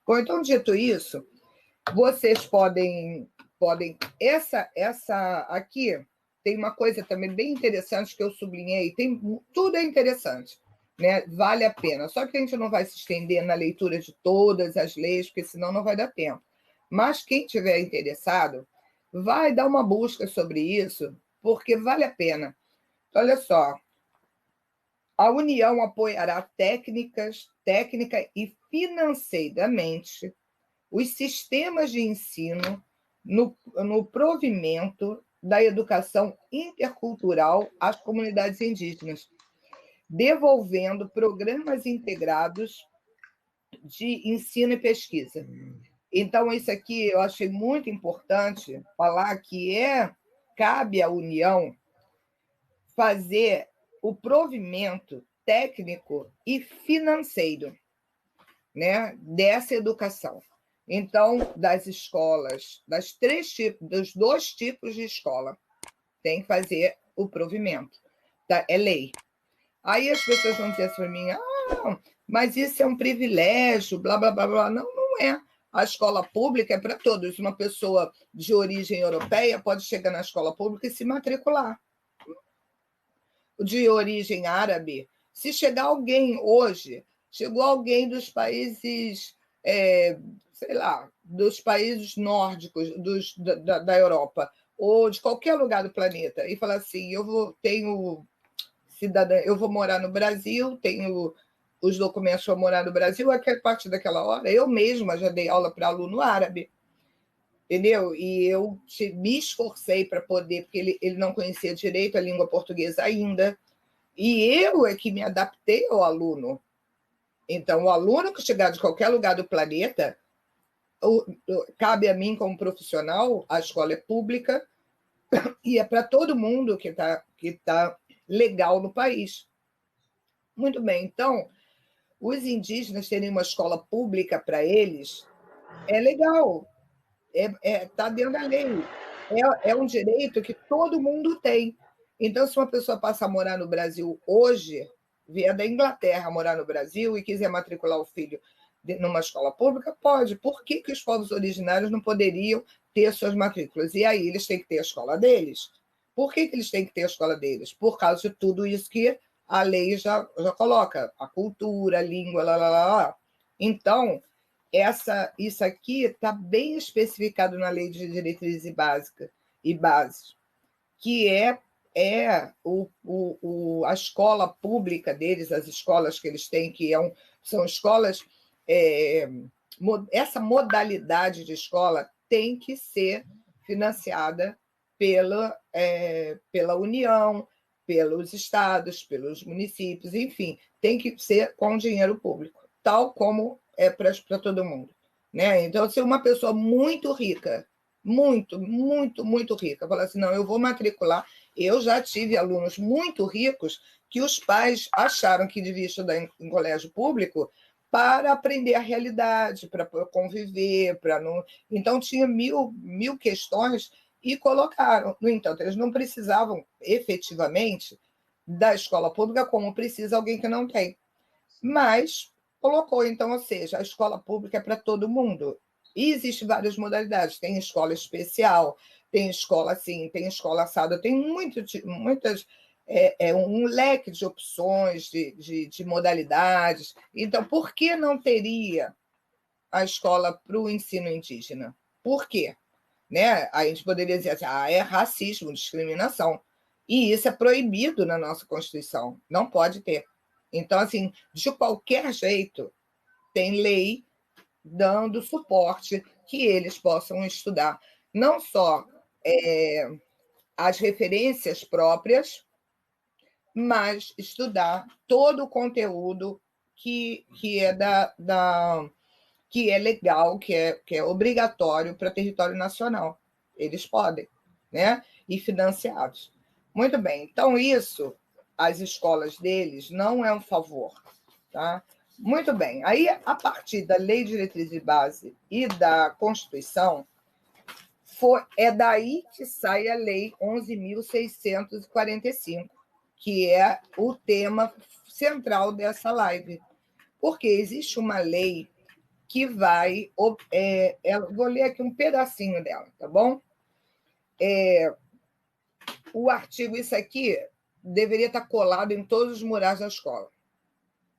Bom, então, dito isso, vocês podem essa aqui tem uma coisa também bem interessante que eu sublinhei, tudo é interessante, né? Vale a pena. Só que a gente não vai se estender na leitura de todas as leis, porque senão não vai dar tempo. Mas quem tiver interessado, vai dar uma busca sobre isso, porque vale a pena. Então, olha só, a União apoiará técnica e financeiramente os sistemas de ensino no provimento da educação intercultural às comunidades indígenas, devolvendo programas integrados de ensino e pesquisa. Então, isso aqui eu achei muito importante falar que cabe à União fazer o provimento técnico e financeiro, né, dessa educação. Então, das escolas, dos 2 tipos de escola, tem que fazer o provimento. Tá? É lei. Aí as pessoas vão dizer assim para mim, mas isso é um privilégio, blá, blá, blá, blá. Não, não é. A escola pública é para todos. Uma pessoa de origem europeia pode chegar na escola pública e se matricular. De origem árabe, se chegar alguém hoje, chegou alguém dos países, sei lá, dos países nórdicos, da Europa, ou de qualquer lugar do planeta, e falar assim, eu vou morar no Brasil, tenho os documentos para morar no Brasil, a partir daquela hora, eu mesma já dei aula para aluno árabe, entendeu? E eu me esforcei para poder, porque ele não conhecia direito a língua portuguesa ainda, e eu é que me adaptei ao aluno. Então, o aluno que chegar de qualquer lugar do planeta, cabe a mim como profissional, a escola é pública, e é para todo mundo que tá legal no país. Muito bem, então, os indígenas terem uma escola pública para eles é legal, está dentro da lei. É um direito que todo mundo tem. Então, se uma pessoa passa a morar no Brasil hoje, vier da Inglaterra morar no Brasil e quiser matricular o filho numa escola pública, pode. Por que os povos originários não poderiam ter suas matrículas? E aí eles têm que ter a escola deles. Por que eles têm que ter a escola deles? Por causa de tudo isso que a lei já coloca, a cultura, a língua, lá, lá, lá, lá. Então, isso aqui está bem especificado na Lei de Diretrizes e Bases, que a escola pública deles, as escolas que eles têm, são escolas. Essa modalidade de escola tem que ser financiada pela União, pelos estados, pelos municípios, enfim, tem que ser com dinheiro público, tal como é para todo mundo. Né? Então, se uma pessoa muito rica, muito, muito, muito rica, fala assim, não, eu vou matricular. Eu já tive alunos muito ricos que os pais acharam que devia estudar em colégio público para aprender a realidade, para conviver, para não. Então, tinha mil questões e colocaram. No entanto, eles não precisavam efetivamente da escola pública como precisa alguém que não tem. Mas colocou, então, ou seja, a escola pública é para todo mundo. E existem várias modalidades. Tem escola especial, tem escola assim, tem escola assada, tem muitas. Um leque de opções, de modalidades. Então, por que não teria a escola para o ensino indígena? Por quê? Né? A gente poderia dizer assim, é racismo, discriminação. E isso é proibido na nossa Constituição. Não pode ter. Então, assim, de qualquer jeito, tem lei dando suporte que eles possam estudar não só as referências próprias, mas estudar todo o conteúdo que que é legal, que é obrigatório para território nacional. Eles podem, né? E financiados. Muito bem, então isso, as escolas deles, não é um favor. Tá? Muito bem, aí a partir da Lei de Diretriz de Base e da Constituição, é daí que sai a Lei 11.645, que é o tema central dessa live. Porque existe uma lei que vai... vou ler aqui um pedacinho dela, tá bom? O artigo, isso aqui, deveria estar colado em todos os murais da escola,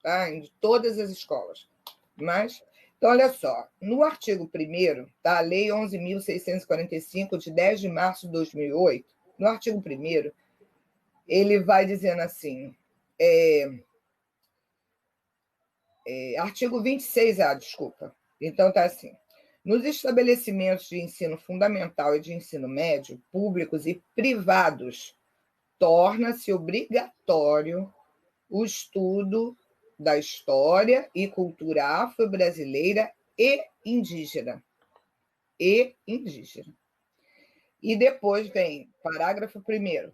tá? Em todas as escolas. Mas, então, olha só, no artigo 1º, tá? A Lei 11.645, de 10 de março de 2008, no artigo 1º, ele vai dizendo assim, artigo 26A, desculpa. Então, tá assim, nos estabelecimentos de ensino fundamental e de ensino médio, públicos e privados, torna-se obrigatório o estudo da história e cultura afro-brasileira e indígena. E indígena. E depois vem, parágrafo 1º,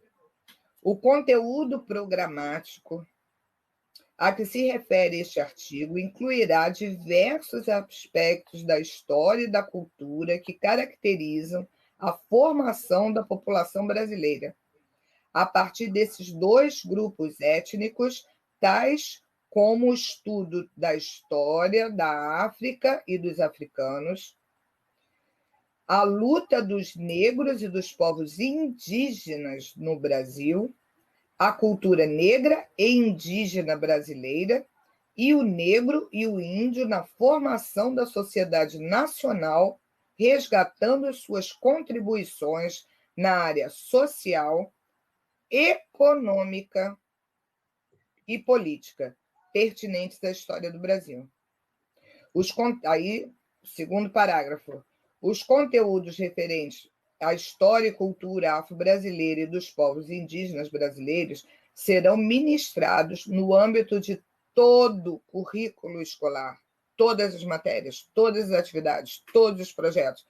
o conteúdo programático a que se refere este artigo incluirá diversos aspectos da história e da cultura que caracterizam a formação da população brasileira, a partir desses dois grupos étnicos, tais como o estudo da história da África e dos africanos, a luta dos negros e dos povos indígenas no Brasil, a cultura negra e indígena brasileira e o negro e o índio na formação da sociedade nacional, resgatando suas contribuições na área social, econômica e política pertinentes à história do Brasil. Aí, segundo parágrafo, os conteúdos referentes à história e cultura afro-brasileira e dos povos indígenas brasileiros serão ministrados no âmbito de todo o currículo escolar, todas as matérias, todas as atividades, todos os projetos,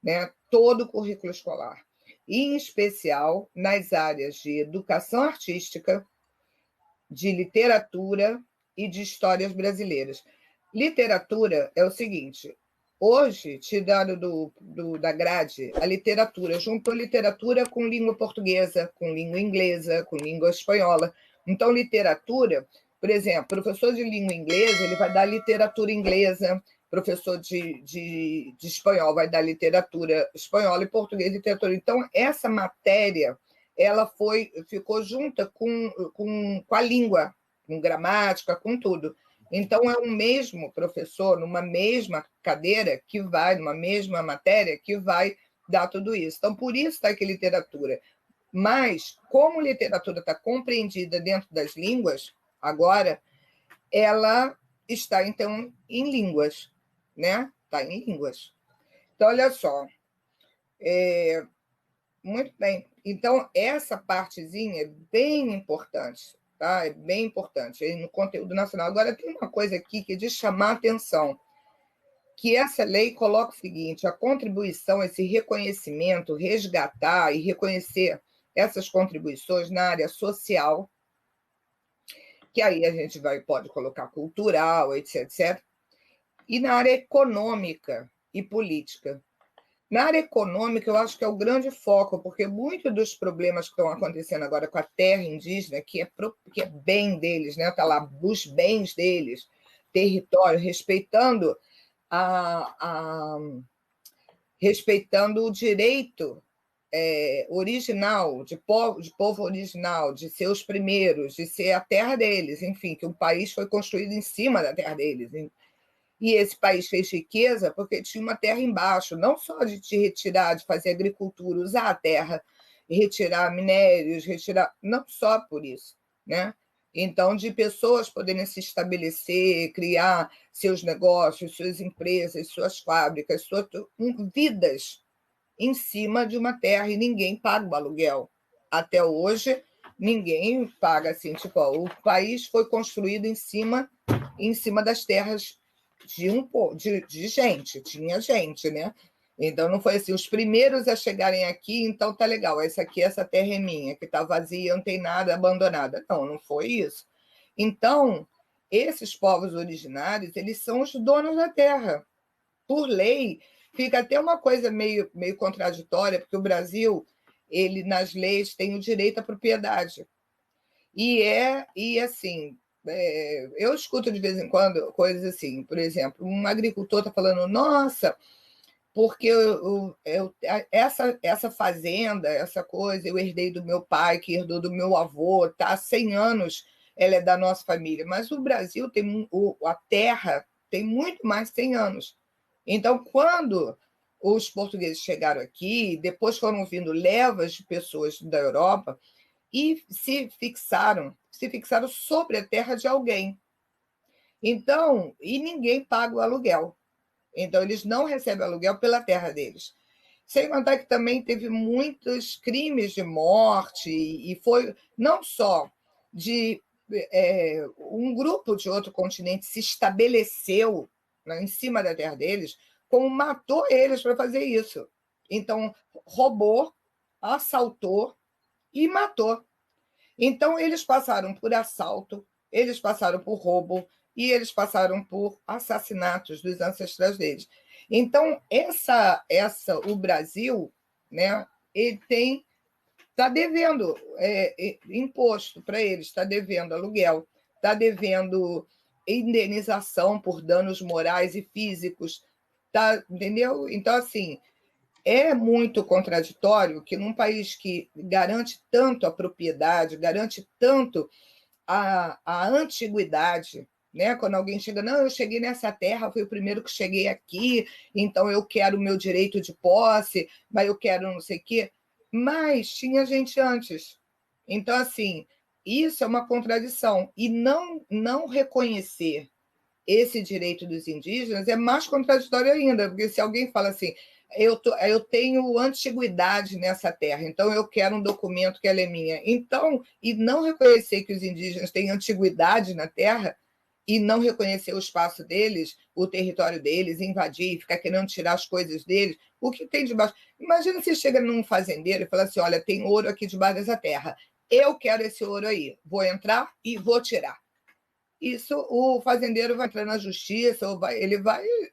né? Todo o currículo escolar, em especial nas áreas de educação artística, de literatura e de histórias brasileiras. Literatura é o seguinte, hoje, tirando da grade, a literatura, juntou literatura com língua portuguesa, com língua inglesa, com língua espanhola. Então, literatura, por exemplo, professor de língua inglesa, ele vai dar literatura inglesa, professor de espanhol vai dar literatura espanhola e português literatura. Então, essa matéria ela ficou junta com a língua, com gramática, com tudo. Então, é o mesmo professor, numa mesma cadeira, que vai, numa mesma matéria, que vai dar tudo isso. Então, por isso está aqui literatura. Mas, como literatura está compreendida dentro das línguas, agora, ela está, então, em línguas, né? Está em línguas. Então, olha só. Muito bem. Então, essa partezinha é bem importante, tá? É bem importante no conteúdo nacional. Agora, tem uma coisa aqui que é de chamar a atenção, que essa lei coloca o seguinte, a contribuição, esse reconhecimento, resgatar e reconhecer essas contribuições na área social, que aí a gente pode colocar cultural, etc, etc, e na área econômica e política. Na área econômica, eu acho que é o grande foco, porque muitos dos problemas que estão acontecendo agora com a terra indígena, que é bem deles, né? Está lá, os bens deles, território, respeitando respeitando o direito original, de povo original, de ser os primeiros, de ser a terra deles, enfim, que o país foi construído em cima da terra deles. E esse país fez riqueza porque tinha uma terra embaixo, não só de te retirar, de fazer agricultura, usar a terra, retirar minérios, não só por isso, né? Então, de pessoas poderem se estabelecer, criar seus negócios, suas empresas, suas fábricas, suas vidas em cima de uma terra, e ninguém paga o aluguel. Até hoje, ninguém paga assim, tipo, o país foi construído em cima das terras de gente, tinha gente, né? Então, não foi assim, os primeiros a chegarem aqui, então tá legal, essa terra é minha, que tá vazia, não tem nada, abandonada. Não foi isso. Então, esses povos originários, eles são os donos da terra. Por lei, fica até uma coisa meio contraditória, porque o Brasil, ele nas leis tem o direito à propriedade. E assim, eu escuto de vez em quando coisas assim, por exemplo, um agricultor está falando, nossa, porque essa fazenda, essa coisa, eu herdei do meu pai, que herdou do meu avô, tá há 100 anos, ela é da nossa família, mas o Brasil tem a terra tem muito mais de 100 anos. Então, quando os portugueses chegaram aqui, depois foram vindo levas de pessoas da Europa e se fixaram sobre a terra de alguém. Então, e ninguém paga o aluguel. Então, eles não recebem aluguel pela terra deles. Sem contar que também teve muitos crimes de morte, e foi não só de um grupo de outro continente se estabeleceu, né, em cima da terra deles, como matou eles para fazer isso. Então, roubou, assaltou e matou. Então, eles passaram por assalto, eles passaram por roubo e eles passaram por assassinatos dos ancestrais deles. Então, o Brasil, né, ele está devendo imposto para eles, está devendo aluguel, está devendo indenização por danos morais e físicos, tá, entendeu? Então, assim, é muito contraditório que num país que garante tanto a propriedade, garante tanto a antiguidade, né? Quando alguém chega, não, eu cheguei nessa terra, fui o primeiro que cheguei aqui, então eu quero o meu direito de posse, mas eu quero não sei o quê. Mas tinha gente antes. Então, assim, isso é uma contradição. E não reconhecer esse direito dos indígenas é mais contraditório ainda, porque se alguém fala assim, eu tenho antiguidade nessa terra, então eu quero um documento que ela é minha. Então, e não reconhecer que os indígenas têm antiguidade na terra, e não reconhecer o espaço deles, o território deles, invadir, ficar querendo tirar as coisas deles, o que tem debaixo. Imagina se chega num fazendeiro e fala assim: olha, tem ouro aqui debaixo dessa terra, eu quero esse ouro aí, vou entrar e vou tirar. Isso, o fazendeiro vai entrar na justiça,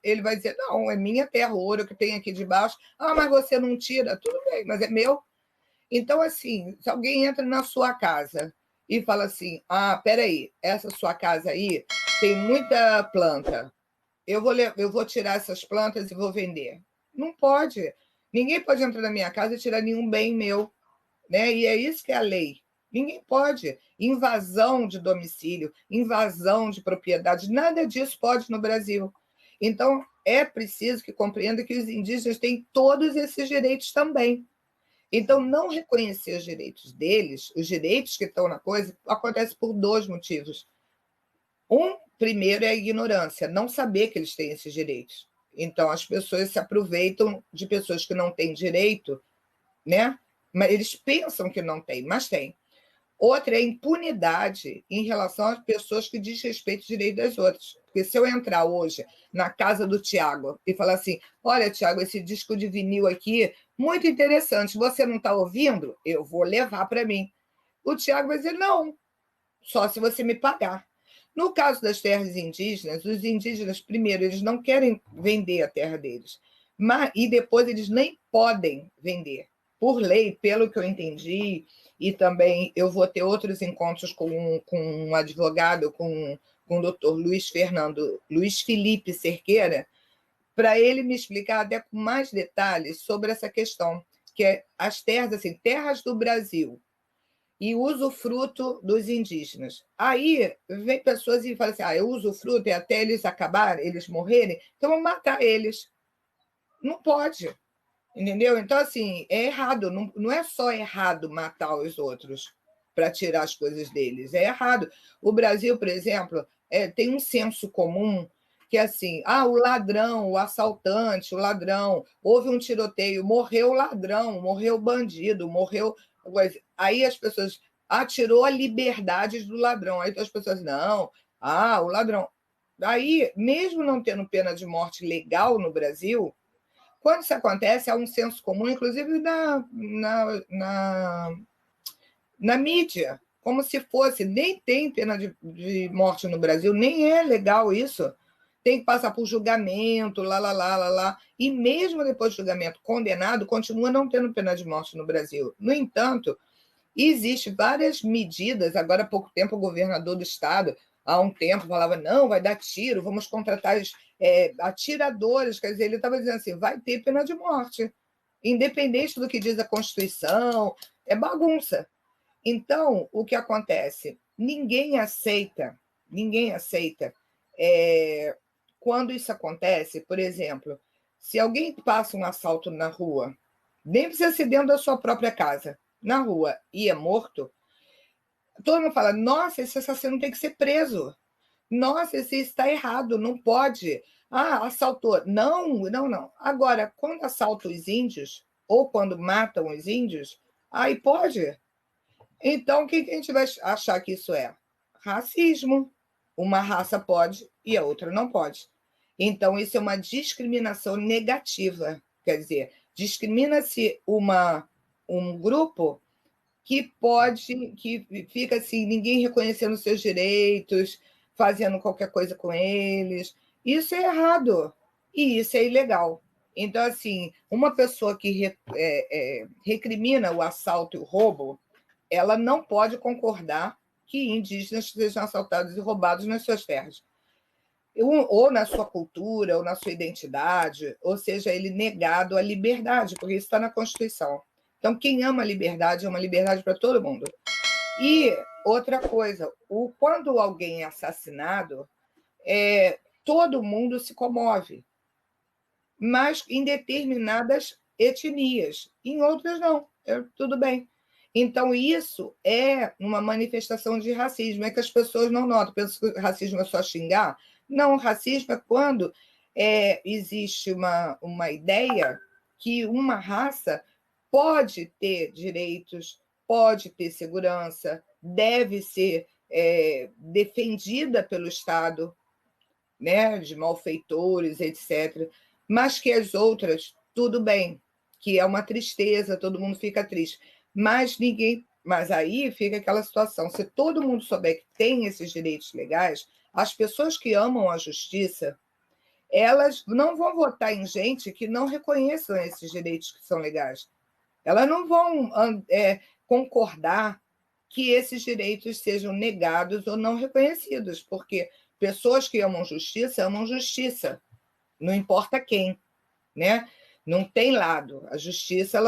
ele vai dizer, não, é minha terra, o ouro que tem aqui debaixo. Ah, mas você não tira? Tudo bem, mas é meu. Então, assim, se alguém entra na sua casa e fala assim, ah, peraí, essa sua casa aí tem muita planta, eu vou tirar essas plantas e vou vender. Não pode. Ninguém pode entrar na minha casa e tirar nenhum bem meu, né? E é isso que é a lei. Ninguém pode. Invasão de domicílio, invasão de propriedade, nada disso pode no Brasil. Então, é preciso que compreenda que os indígenas têm todos esses direitos também. Então, não reconhecer os direitos deles, os direitos que estão na coisa, acontece por dois motivos. Primeiro é a ignorância, não saber que eles têm esses direitos. Então, as pessoas se aproveitam de pessoas que não têm direito, né? Mas eles pensam que não tem, mas tem. Outra é a impunidade em relação às pessoas que desrespeitam os direitos das outras. Porque se eu entrar hoje na casa do Tiago e falar assim, olha, Tiago, esse disco de vinil aqui, muito interessante, você não está ouvindo? Eu vou levar para mim. O Tiago vai dizer, não, só se você me pagar. No caso das terras indígenas, os indígenas, primeiro, eles não querem vender a terra deles, e depois eles nem podem vender. Por lei, pelo que eu entendi, e também eu vou ter outros encontros com um advogado, com o doutor Luiz Felipe Cerqueira, para ele me explicar até com mais detalhes sobre essa questão, que é as terras, assim, terras do Brasil, e usufruto dos indígenas. Aí vem pessoas e falam assim: eu usufruto e até eles acabarem, eles morrerem, então vamos matar eles. Não pode, entendeu? Então, assim, é errado, não é só errado matar os outros para tirar as coisas deles, é errado. O Brasil, por exemplo, tem um senso comum que é assim, o ladrão, o assaltante, o ladrão, houve um tiroteio, morreu o ladrão, morreu o bandido, morreu. Aí as pessoas tirou a liberdade do ladrão. Aí as pessoas, não, o ladrão. Aí, mesmo não tendo pena de morte legal no Brasil, quando isso acontece, há um senso comum, inclusive na mídia, como se fosse, nem tem pena de morte no Brasil, nem é legal isso. Tem que passar por julgamento, lá. E mesmo depois do julgamento condenado, continua não tendo pena de morte no Brasil. No entanto, existem várias medidas. Agora, há pouco tempo, o governador do estado, há um tempo falava, não, vai dar tiro, vamos contratar atiradores, quer dizer, ele estava dizendo assim, vai ter pena de morte, independente do que diz a Constituição, é bagunça. Então, o que acontece? Ninguém aceita. Quando isso acontece, por exemplo, se alguém passa um assalto na rua, nem precisa ser dentro da sua própria casa, na rua, e é morto, todo mundo fala, nossa, esse assassino tem que ser preso. Nossa, esse está errado, não pode. Ah, assaltou. Não, não, não. Agora, quando assaltam os índios, ou quando matam os índios, aí pode. Então, o que a gente vai achar que isso é? Racismo. Uma raça pode e a outra não pode. Então, isso é uma discriminação negativa. Quer dizer, discrimina-se um grupo que fica assim, ninguém reconhecendo seus direitos, fazendo qualquer coisa com eles. Isso é errado e isso é ilegal. Então, assim, uma pessoa que recrimina o assalto e o roubo, ela não pode concordar que indígenas sejam assaltados e roubados nas suas terras, ou na sua cultura, ou na sua identidade, ou seja, ele negado a liberdade, porque isso está na Constituição. Então, quem ama a liberdade para todo mundo. E outra coisa, quando alguém é assassinado, todo mundo se comove, mas em determinadas etnias, em outras não, tudo bem. Então, isso é uma manifestação de racismo, é que as pessoas não notam, pensam que racismo é só xingar. Não, racismo é quando existe uma ideia que uma raça pode ter direitos, pode ter segurança, deve ser defendida pelo Estado, né, de malfeitores, etc., mas que as outras, tudo bem, que é uma tristeza, todo mundo fica triste. Mas aí fica aquela situação, se todo mundo souber que tem esses direitos legais, as pessoas que amam a justiça, elas não vão votar em gente que não reconheçam esses direitos que são legais. Elas não vão concordar que esses direitos sejam negados ou não reconhecidos, porque pessoas que amam justiça, não importa quem, né? Não tem lado. A justiça,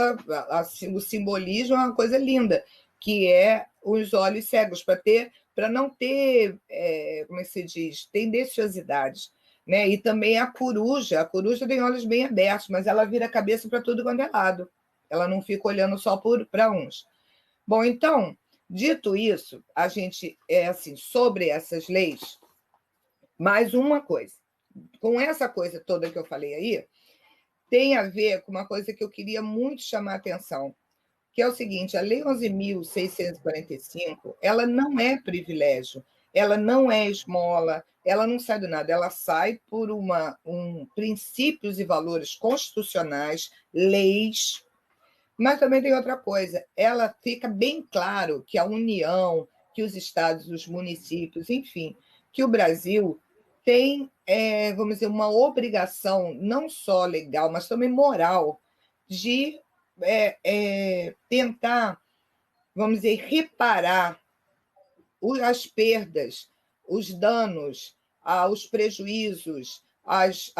o simbolismo é uma coisa linda, que é os olhos cegos, para não ter, como é que se diz, tendenciosidades. Né? E também a coruja tem olhos bem abertos, mas ela vira a cabeça para tudo quanto é lado. Ela não fica olhando só para uns. Bom, então, dito isso, a gente assim, sobre essas leis, mais uma coisa. Com essa coisa toda que eu falei aí, tem a ver com uma coisa que eu queria muito chamar a atenção, que é o seguinte, a Lei 11.645, ela não é privilégio, ela não é esmola, ela não sai do nada, ela sai por princípios e valores constitucionais, leis, mas também tem outra coisa, ela fica bem claro que a União, que os estados, os municípios, enfim, que o Brasil tem, vamos dizer, uma obrigação, não só legal, mas também moral, de tentar, vamos dizer, reparar as perdas, os danos, os prejuízos, as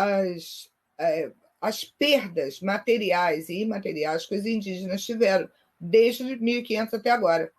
perdas materiais e imateriais que os indígenas tiveram desde 1500 até agora.